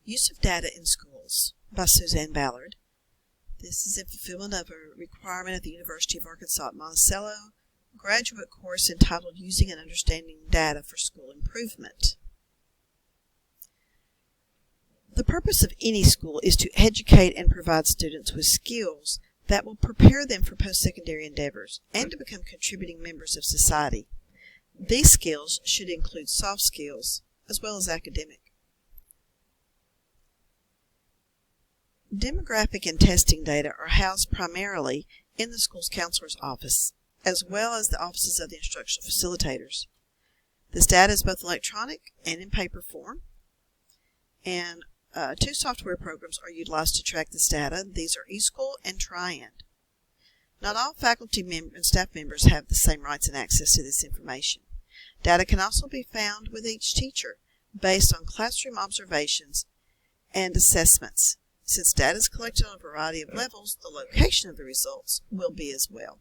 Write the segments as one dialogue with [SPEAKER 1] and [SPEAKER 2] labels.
[SPEAKER 1] Use of Data in Schools by Suzanne Ballard. This is in fulfillment of a requirement at the University of Arkansas at Monticello graduate course entitled Using and Understanding Data for School Improvement. The purpose of any school is to educate and provide students with skills that will prepare them for post-secondary endeavors and to become contributing members of society. These skills should include soft skills as well as academic. Demographic and testing data are housed primarily in the school's counselor's office, as well as the offices of the instructional facilitators. This data is both electronic and in paper form, and two software programs are utilized to track this data. These are eSchool and Triand. Not all faculty and staff members have the same rights and access to this information. Data can also be found with each teacher based on classroom observations and assessments. Since data is collected on a variety of levels, the location of the results will be as well.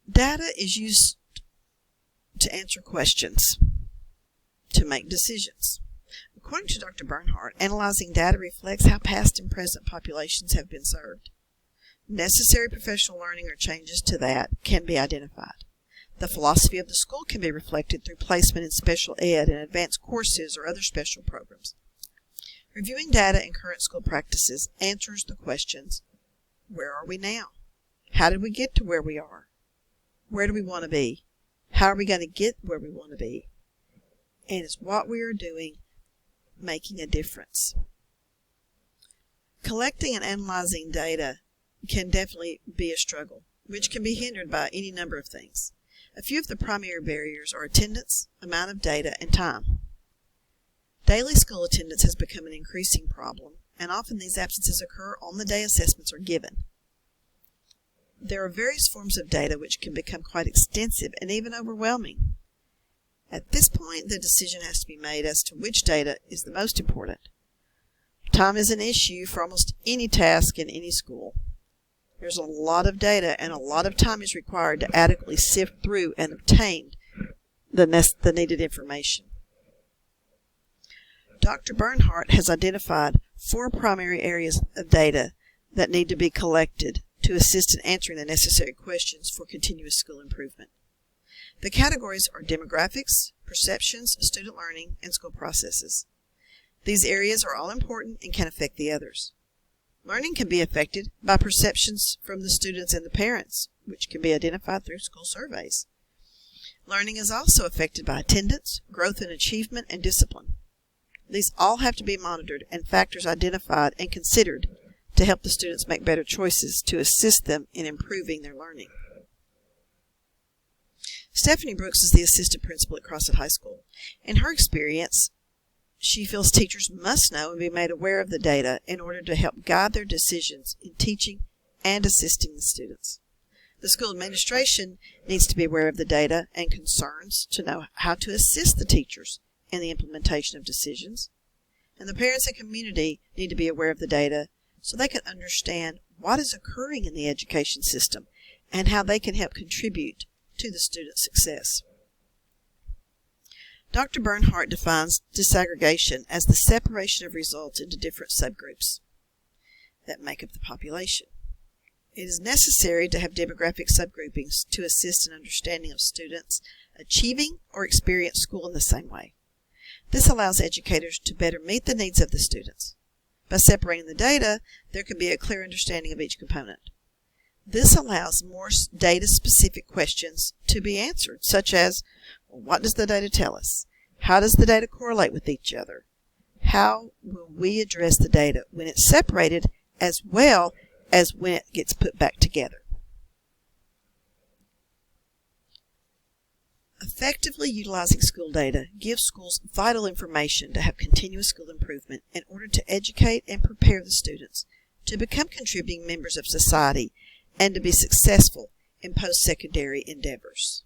[SPEAKER 1] Data is used to answer questions, to make decisions. According to Dr. Bernhardt, analyzing data reflects how past and present populations have been served. Necessary professional learning or changes to that can be identified. The philosophy of the school can be reflected through placement in special ed and advanced courses or other special programs. Reviewing data and current school practices answers the questions, where are we now? How did we get to where we are? Where do we want to be? How are we going to get where we want to be? And is what we are doing making a difference? Collecting and analyzing data can definitely be a struggle, which can be hindered by any number of things. A few of the primary barriers are attendance, amount of data, and time. Daily school attendance has become an increasing problem, and often these absences occur on the day assessments are given. There are various forms of data which can become quite extensive and even overwhelming. At this point, the decision has to be made as to which data is the most important. Time is an issue for almost any task in any school. There's a lot of data, and a lot of time is required to adequately sift through and obtain the needed information. Dr. Bernhardt has identified 4 primary areas of data that need to be collected to assist in answering the necessary questions for continuous school improvement. The categories are demographics, perceptions, student learning, and school processes. These areas are all important and can affect the others. Learning can be affected by perceptions from the students and the parents, which can be identified through school surveys. Learning is also affected by attendance, growth in achievement, and discipline. These all have to be monitored and factors identified and considered to help the students make better choices to assist them in improving their learning. Stephanie Brooks is the assistant principal at Crossett High School. In her experience, she feels teachers must know and be made aware of the data in order to help guide their decisions in teaching and assisting the students. The school administration needs to be aware of the data and concerns to know how to assist the teachers in the implementation of decisions. And the parents and community need to be aware of the data so they can understand what is occurring in the education system and how they can help contribute to the student's success. Dr. Bernhardt defines disaggregation as the separation of results into different subgroups that make up the population. It is necessary to have demographic subgroupings to assist in understanding of students achieving or experience school in the same way. This allows educators to better meet the needs of the students. By separating the data, there can be a clear understanding of each component. This allows more data-specific questions to be answered, such as, what does the data tell us? How does the data correlate with each other? How will we address the data when it's separated as well as when it gets put back together? Effectively utilizing school data gives schools vital information to have continuous school improvement in order to educate and prepare the students to become contributing members of society and to be successful in post-secondary endeavors.